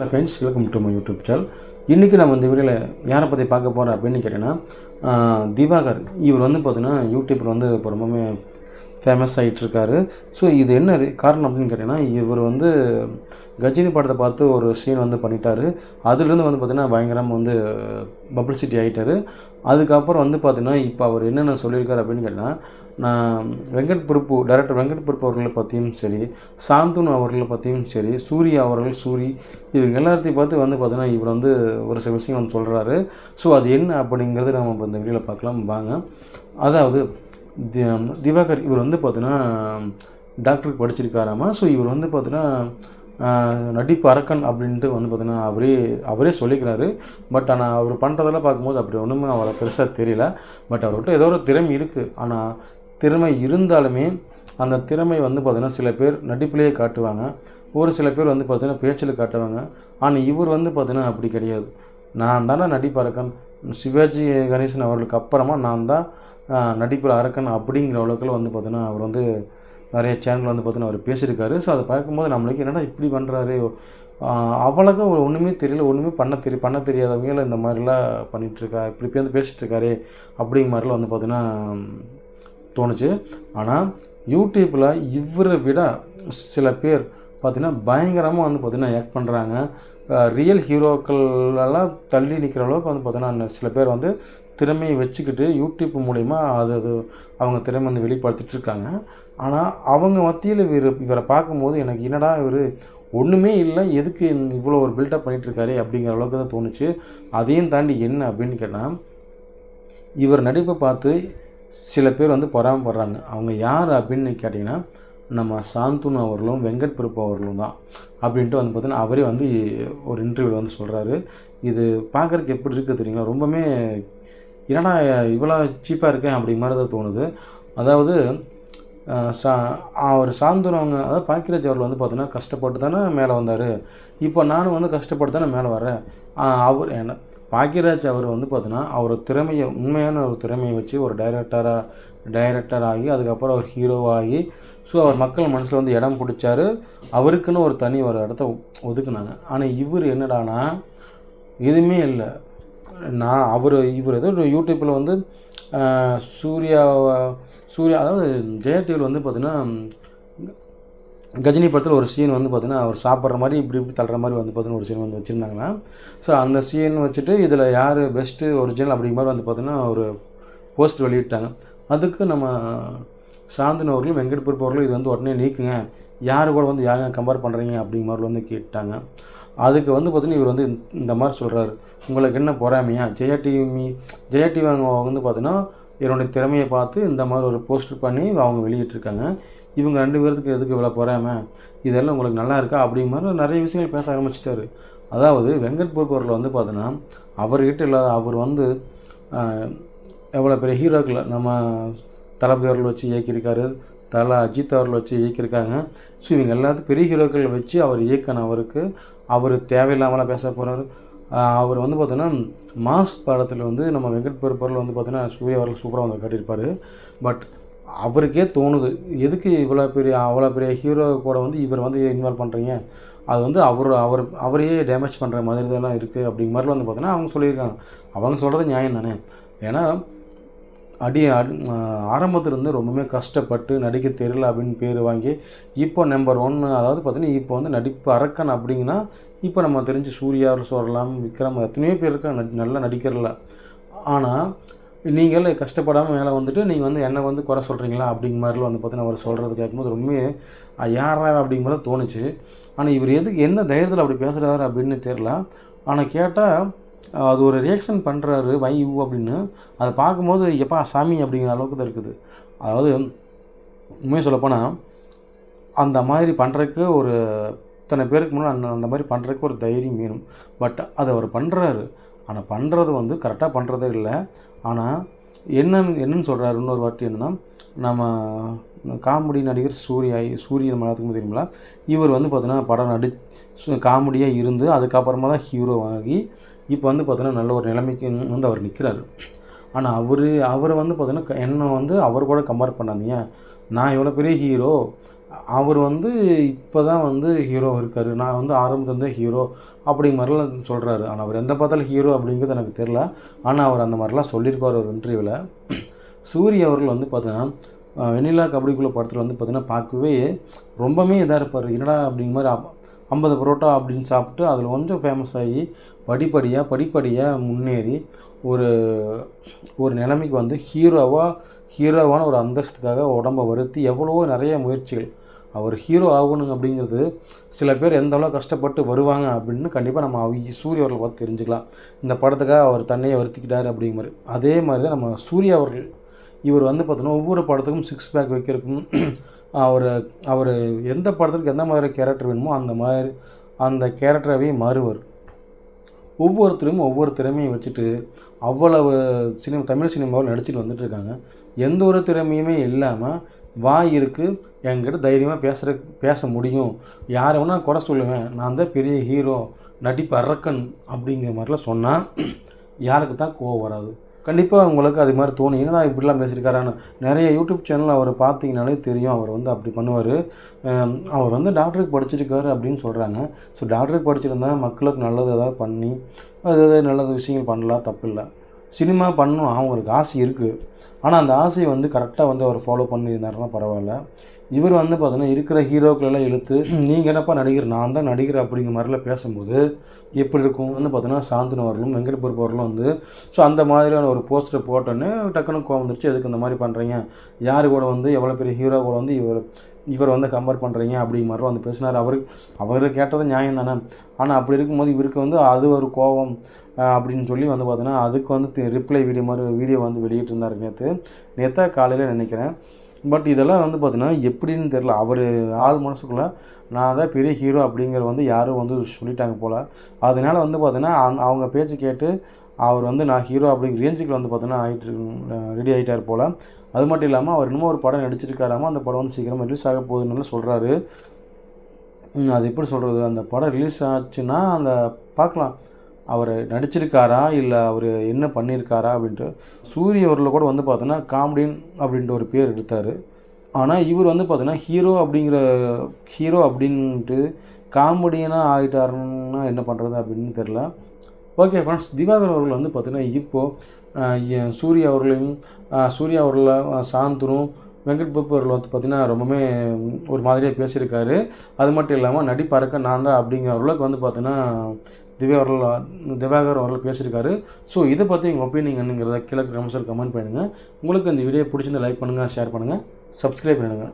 Hello friends, welcome to my YouTube channel. இன்றைக்கி நம்ம இந்த வீடியோவில் யாரை பற்றி பார்க்க போகிறோம் அப்படின்னு கேட்டிங்கன்னா, திவாகர். இவர் வந்து பார்த்திங்கன்னா யூடியூப்பில் வந்து இப்போ ரொம்பவுமே ஃபேமஸ் ஆகிட்டுருக்காரு. ஸோ இது என்ன காரணம் அப்படின்னு கேட்டிங்கன்னா, இவர் வந்து கஜினி படத்தை பார்த்து ஒரு சீன் வந்து பண்ணிட்டார். அதுலேருந்து வந்து பார்த்திங்கன்னா பயங்கரமாக வந்து பப்ளிசிட்டி ஆகிட்டார். அதுக்கப்புறம் வந்து பார்த்திங்கன்னா இப்போ அவர் என்னென்ன சொல்லியிருக்காரு அப்படின்னு கேட்டிங்கன்னா, நான் டைரக்டர் வெங்கட் பிரபு அவர்களை பற்றியும் சரி, சாந்தனு அவர்களை பற்றியும் சரி, சூர்யா அவர்கள், இவங்க எல்லாத்தையும் பார்த்து வந்து பார்த்திங்கன்னா இவர் வந்து ஒரு சில விஷயம் வந்து சொல்கிறாரு. ஸோ அது என்ன அப்படிங்கிறது நம்ம இப்போ இந்த வீடியோவில் பார்க்கலாம் வாங்க. அதாவது திவாகர் இவர் வந்து பார்த்திங்கன்னா டாக்டருக்கு படிச்சிருக்காராமா. ஸோ இவர் வந்து பார்த்திங்கன்னா நடிப்பு அரக்கன் அப்படின்ட்டு வந்து பார்த்திங்கன்னா அவரே சொல்லிக்கிறாரு. பட் ஆனால் அவர் பண்ணுறதெல்லாம் பார்க்கும்போது அப்படி ஒன்றுமே அவரை பெருசாக தெரியல. பட் அவர்கிட்ட ஏதோ ஒரு திறமை இருக்குது. ஆனால் திறமை இருந்தாலுமே அந்த திறமை வந்து பார்த்திங்கன்னா சில பேர் நடிப்புலேயே காட்டுவாங்க, ஒரு சில பேர் வந்து பார்த்திங்கன்னா பேச்சில் காட்டுவாங்க. ஆனால் இவர் வந்து பார்த்திங்கன்னா அப்படி கிடையாது. நான் தானே நடிப்பு அரக்கன், சிவாஜி கணேசன் அவர்களுக்கு அப்புறமா நான் தான் நடிப்பில் அரக்கன் அப்படிங்கிற அளவுக்குள்ள வந்து பார்த்திங்கன்னா அவர் வந்து நிறைய சேனல் வந்து பார்த்திங்கன்னா அவர் பேசியிருக்காரு. ஸோ அதை பார்க்கும்போது நம்மளுக்கு என்னடா இப்படி பண்ணுறாரு, அவ்வளோக்கா ஒன்றுமே தெரியல, ஒன்றுமே பண்ண தெரியாதவங்கள இந்த மாதிரிலாம் பண்ணிகிட்ருக்கா, இப்படி வந்து பேசிகிட்ருக்காரு அப்படிங்கிற மாதிரிலாம் வந்து பார்த்திங்கன்னா தோணுச்சு. ஆனால் யூடியூப்பில் இவரை விட சில பேர் பார்த்திங்கன்னா பயங்கரமாக வந்து பார்த்திங்கன்னா ஆக்ட் பண்ணுறாங்க. ரியல் ஹீரோக்களெல்லாம் தள்ளி நிற்கிற அளவுக்கு வந்து பார்த்திங்கன்னா சில பேர் வந்து திறமையை வச்சுக்கிட்டு யூடியூப் மூலிமா அது அவங்க திறமை வந்து வெளிப்படுத்திகிட்ருக்காங்க. ஆனால் அவங்க மத்தியில் இவரை பார்க்கும்போது எனக்கு என்னடா இவர் ஒன்றுமே இல்லை, எதுக்கு இவ்வளோ ஒரு பில்டப் பண்ணிகிட்ருக்காரு அப்படிங்கிற அளவுக்கு தான் தோணுச்சு. அதையும் தாண்டி என்ன அப்படின்னு கேட்டால், இவர் நடிப்பை பார்த்து சில பேர் வந்து பொறாமப்படுறாங்க. அவங்க யார் அப்படின்னு கேட்டிங்கன்னா, நம்ம சாந்தனு அவர்களும் வெங்கட் பிரபு அவர்களும் தான் அப்படின்ட்டு வந்து பார்த்தீங்கன்னா அவரே வந்து ஒரு இன்டர்வியூவில் வந்து சொல்கிறாரு. இது பார்க்குறதுக்கு எப்படி இருக்குது தெரியுங்களா, ரொம்பவுமே என்னடா இவ்வளோ சீப்பாக இருக்கேன் அப்படிங்கிற மாதிரி தான் தோணுது. அதாவது அவர் சாந்தனு அதாவது பாக்கியராஜ் அவர்கள் வந்து பார்த்தீங்கன்னா கஷ்டப்பட்டு தானே மேலே வந்தார். இப்போ நானும் வந்து கஷ்டப்பட்டு தானே மேலே வரேன். அவர் என்ன பாக்கியராஜ் அவர் வந்து பார்த்தீங்கன்னா அவர் திறமையை, உண்மையான ஒரு திறமையை வச்சு ஒரு டைரக்டர் ஆகி அதுக்கப்புறம் அவர் ஹீரோவாகி, ஸோ அவர் மக்கள் மனசில் வந்து இடம் பிடிச்சாரு. அவருக்குன்னு ஒரு தனி ஒரு இடத்த ஒதுக்குனாங்க. ஆனால் இவர் என்னடானா எதுவுமே இல்லை. இவர் ஏதோ யூடியூப்பில் வந்து சூர்யா அதாவது ஜெயா டிவியில் வந்து பார்த்திங்கன்னா கஜினி படத்தில் ஒரு சீன் வந்து பார்த்திங்கன்னா அவர் சாப்பிட்ற மாதிரி இப்படி தள்ளுற மாதிரி வந்து பார்த்திங்கன்னா ஒரு சீன் வந்து வச்சுருந்தாங்களா. ஸோ அந்த சீன் வச்சுட்டு இதில் யார் பெஸ்ட்டு ஒரிஜினல் அப்படிங்கிற மாதிரி வந்து பார்த்திங்கன்னா ஒரு போஸ்ட் வெளியிட்டாங்க. அதுக்கு நம்ம சாந்தனு அவர்களும் வெங்கட் பிரபு அவர்களும் இது வந்து உடனே நீக்குங்க, யார் கூட வந்து யாருங்க கம்பேர் பண்ணுறீங்க அப்படிங்கிற மாதிரி வந்து கேட்டாங்க. அதுக்கு வந்து பார்த்திங்கன்னா இவர் வந்து இந்த மாதிரி சொல்கிறாரு, உங்களுக்கு என்ன பொறாமையா, ஜெயா டிவி அவங்க வந்து பார்த்திங்கன்னா என்னுடைய திறமையை பார்த்து இந்த மாதிரி ஒரு போஸ்டர் பண்ணி அவங்க வெளியிட்டிருக்காங்க. இவங்க 2 பேருக்கு எதுக்கு இவ்வளோ பொறாமை, இதெல்லாம் உங்களுக்கு நல்லா இருக்கா அப்படிங்கிற மாதிரி நிறைய விஷயங்கள் பேச ஆரம்பிச்சிட்டாரு. அதாவது வெங்கட் பிரபு அவர்கள் வந்து பார்த்தீங்கன்னா அவர்கிட்ட இல்லாத அவர் வந்து எவ்வளோ பெரிய ஹீரோக்களை நம்ம தளபதி அவர்கள் வச்சு இயக்கியிருக்காரு, அஜித் அவர்கள் வச்சு இயக்கியிருக்காங்க. ஸோ இவங்க எல்லாத்துக்கும் பெரிய ஹீரோக்களை வச்சு அவர் இயக்கினவருக்கு அவர் தேவையில்லாமலாம் பேச போகிறாரு. அவர் வந்து பார்த்தீங்கன்னா மாஸ் படத்தில் வந்து நம்ம வெங்கட் பிரபு வந்து பார்த்தீங்கன்னா சூர்யா அவர்கள் சூப்பராக வந்து காட்டியிருப்பார். பட் அவருக்கே தோணுது, எதுக்கு அவ்வளோ பெரிய ஹீரோ கூட வந்து இவர் வந்து இன்வால்வ் பண்ணுறீங்க, அது வந்து அவரையே டேமேஜ் பண்ணுற மாதிரி தான் இருக்குது அப்படிங்கிற மாதிரிலாம் வந்து பார்த்தீங்கன்னா அவங்க சொல்லியிருக்காங்க. அவங்க சொல்கிறது நியாயம் தானே. ஏன்னா ஆரம்பத்துலேருந்து ரொம்பவுமே கஷ்டப்பட்டு நடிக்க தெரியல அப்படின்னு பேர் வாங்கி இப்போ நம்பர் 1, அதாவது பார்த்திங்கன்னா இப்போ வந்து நடிப்பு அரக்கன் அப்படிங்கன்னா இப்போ நம்ம தெரிஞ்சு சூர்யா சொல்லலாம், விக்ரம், எத்தனையோ பேர் இருக்காங்க நல்லா நடிக்கிறல. ஆனால் நீங்கள் கஷ்டப்படாமல் மேலே வந்துட்டு நீங்கள் வந்து என்னை வந்து குறை சொல்கிறீங்களா அப்படிங்கிற மாதிரிலாம் வந்து பார்த்தீங்கன்னா அவர் சொல்கிறது கேட்கும்போது ரொம்பவே யாரா அப்படிங்கிற மாதிரி தோணுச்சு. ஆனால் இவர் என்ன தைரியத்தில் அப்படி பேசுகிறாரு அப்படின்னு தெரில. ஆனால் கேட்டால் அது ஒரு ரியாக்ஷன் பண்ணுறாரு அப்படின்னு, அதை பார்க்கும்போது எப்பா சாமி அப்படிங்கிற அளவுக்கு தான் இருக்குது. அதாவது உண்மையாக சொல்லப்போனால் அந்த மாதிரி பண்ணுறதுக்கு ஒரு இத்தனை பேருக்கு முன்னாடி அந்த மாதிரி பண்ணுறதுக்கு ஒரு தைரியம் வேணும். பட் அதை அவர் பண்ணுறாரு. ஆனால் பண்ணுறது வந்து கரெக்டாக பண்ணுறதே இல்லை. ஆனால் என்னன்னு சொல்கிறாரு இன்னொரு வாட்டி என்னென்னா, நம்ம காமெடி நடிகர் சூரிய நம்ம எல்லாத்துக்கும் தெரியுங்களா, இவர் வந்து பார்த்தீங்கன்னா படம் காமெடியாக இருந்து அதுக்கப்புறமா தான் ஹீரோ ஆகி இப்போ வந்து பார்த்தீங்கன்னா நல்ல ஒரு நிலைமைக்கு வந்து அவர் நிற்கிறாரு. ஆனால் அவரை வந்து பார்த்தீங்கன்னா என்னை வந்து அவர் கூட கம்பேர் பண்ணாதீங்க, நான் எவ்வளோ பெரிய ஹீரோ, அவர் வந்து இப்போ தான் வந்து ஹீரோ இருக்கார், நான் வந்து ஆரம்பத்துலேருந்தே ஹீரோ அப்படிங்கிற மாதிரிலாம் சொல்கிறாரு. ஆனால் அவர் எந்த பார்த்தாலும் ஹீரோ அப்படிங்கிறது எனக்கு தெரில. ஆனால் அவர் அந்த மாதிரிலாம் சொல்லியிருக்கார் ஒரு இன்டர்வியூவில். சூரிய அவர்கள் வந்து பார்த்தீங்கன்னா வெண்ணிலா கபடிக்குள்ளே படத்தில் வந்து பார்த்தீங்கன்னா பார்க்கவே ரொம்பவே இதாக இருப்பார். என்னடா அப்படிங்கிற மாதிரி 50 பரோட்டா அப்படின்னு சாப்பிட்டு அதில் கொஞ்சம் ஃபேமஸ் ஆகி படிப்படியாக முன்னேறி ஒரு ஒரு நிலைமைக்கு வந்து ஹீரோவான ஒரு அந்தஸ்துக்காக உடம்பை வருத்தி எவ்வளவோ நிறைய முயற்சிகள். அவர் ஹீரோ ஆகணும் அப்படிங்கிறது சில பேர் எந்த அளவு கஷ்டப்பட்டு வருவாங்க அப்படின்னு கண்டிப்பாக நம்ம சூர்யா அவர்களை பார்த்து தெரிஞ்சுக்கலாம். இந்த படத்துக்காக அவர் தன்னையே வருத்திக்கிட்டார் அப்படிங்கிற மாதிரி. அதே மாதிரி தான் நம்ம சூர்யா அவர்கள், இவர் வந்து பார்த்தோன்னா ஒவ்வொரு படத்துக்கும் 6 பேக் வைக்கிறதுக்கும் அவர் எந்த படத்துக்கு எந்த மாதிரி கேரக்டர் வேணுமோ அந்த கேரக்டராகவே மாறுவார். ஒவ்வொருத்தரும் ஒவ்வொரு திறமையை வச்சுட்டு அவ்வளவு தமிழ் சினிமாவில் நடிச்சிட்டு வந்துட்டு இருக்காங்க. எந்த ஒரு திறமையுமே இல்லாமல் வாய் இருக்குது, என்கிட்ட தைரியமாக பேச முடியும், யாரை வேணால் குறை சொல்லுவேன், நான் தான் பெரிய ஹீரோ, நடிப்பு அரக்கன் அப்படிங்கிற மாதிரிலாம் சொன்னால் யாருக்கு தான் கோவம் வராது? கண்டிப்பாக உங்களுக்கு அது மாதிரி தோணும், என்னடா இப்படிலாம் பேசியிருக்காரான்னு. நிறைய யூடியூப் சேனல் அவர் பார்த்தீங்கனாலே தெரியும், அவர் வந்து அப்படி பண்ணுவார். அவர் வந்து டாக்டருக்கு படிச்சிருக்காரு அப்படின்னு சொல்கிறாங்க. ஸோ டாக்டருக்கு படிச்சிருந்தா மக்களுக்கு நல்லது ஏதாவது பண்ணி அது நல்ல விஷயங்கள் பண்ணலாம், தப்பு இல்லை. சினிமா பண்ணணும் அவங்களுக்கு ஆசை இருக்குது. ஆனால் அந்த ஆசையை வந்து கரெக்டாக வந்து அவர் ஃபாலோ பண்ணியிருந்தாருன்னா பரவாயில்ல. இவர் வந்து பார்த்தீங்கன்னா இருக்கிற ஹீரோக்களெல்லாம் இழுத்து நீங்கள் என்னப்பா நடிகர், நான் தான் நடிகர் அப்படிங்கிற மாதிரிலாம் பேசும்போது எப்படி இருக்கும் வந்து பார்த்தீங்கன்னா சாந்தனு அவர்களும் வெங்கட் பிரபு அவர்களும் வந்து ஸோ அந்த மாதிரியான ஒரு போஸ்டரை போட்டோன்னே டக்குன்னு கோவம் வந்துருச்சு. எதுக்கு இந்த மாதிரி பண்ணுறீங்க, யார் கூட வந்து எவ்வளோ பெரிய ஹீரோ கூட வந்து இவர் வந்து கம்பேர் பண்ணுறீங்க அப்படிங்கிற மாதிரி வந்து பேசினார். அவர் கேட்டது நியாயம் தானே. ஆனால் அப்படி இருக்கும்போது இவருக்கு வந்து அது ஒரு கோபம் அப்படின்னு சொல்லி வந்து பார்த்தீங்கன்னா அதுக்கு வந்து ரிப்ளை வீடியோ வந்து வெளியிட்டிருந்தார் நேற்று காலையில் நினைக்கிறேன். பட் இதெல்லாம் வந்து பார்த்தீங்கன்னா எப்படின்னு தெரில. அவர் ஆள் மனசுக்குள்ளே நான் தான் பெரிய ஹீரோ அப்படிங்கிற வந்து யாரும் வந்து சொல்லிட்டாங்க போல். அதனால் வந்து பார்த்தீங்கன்னா அவங்க பேச்சு கேட்டு அவர் வந்து நான் ஹீரோ அப்படிங்கிற ரேஞ்சுக்கு வந்து பார்த்தீங்கன்னா ரெடி ஆகிட்டார் போல். அது மட்டும் இல்லாமல் அவர் இன்னமும் ஒரு படம் நடிச்சிருக்காராமா, அந்த படம் வந்து சீக்கிரமாக ரிலீஸ் ஆக போகுதுன்னு சொல்கிறாரு. அது எப்படி சொல்கிறது, அந்த படம் ரிலீஸ் ஆச்சுன்னா அந்த பார்க்கலாம் அவர் நடிச்சிருக்காரா இல்லை அவர் என்ன பண்ணியிருக்காரா அப்படின்ட்டு. சூரிய அவர்களை கூட வந்து பார்த்தோன்னா காமெடியன் அப்படின்ட்டு ஒரு பேர் எடுத்தார். ஆனால் இவர் வந்து பார்த்தீங்கன்னா ஹீரோ அப்படின்ட்டு காமெடியனாக ஆகிட்டாருன்னா என்ன பண்ணுறது அப்படின்னு தெரில. ஓகே ஃப்ரெண்ட்ஸ், திவாகர் அவர்கள் வந்து பார்த்தீங்கன்னா இப்போது சூர்யா அவர்களை சாந்தனும் வெங்கட் பிரபு அவர்கள் வந்து பார்த்தீங்கன்னா ரொம்பவே ஒரு மாதிரியாக பேசியிருக்காரு. அது மட்டும் இல்லாமல் நடிப்பறக்க நான் தான் அப்படிங்கிற அளவுக்கு வந்து பார்த்தீங்கன்னா திவாகர் அவர்கள் பேசியிருக்காரு. ஸோ இதை பற்றி உங்கள் ஒப்பீனியன் என்னங்கிறத கீழே கமெண்ட்ஸில் கமெண்ட் பண்ணுங்கள். உங்களுக்கு இந்த வீடியோ பிடிச்சிருந்தா லைக் பண்ணுங்கள், ஷேர் பண்ணுங்கள், சப்ஸ்கிரைப் பண்ணுங்கள்.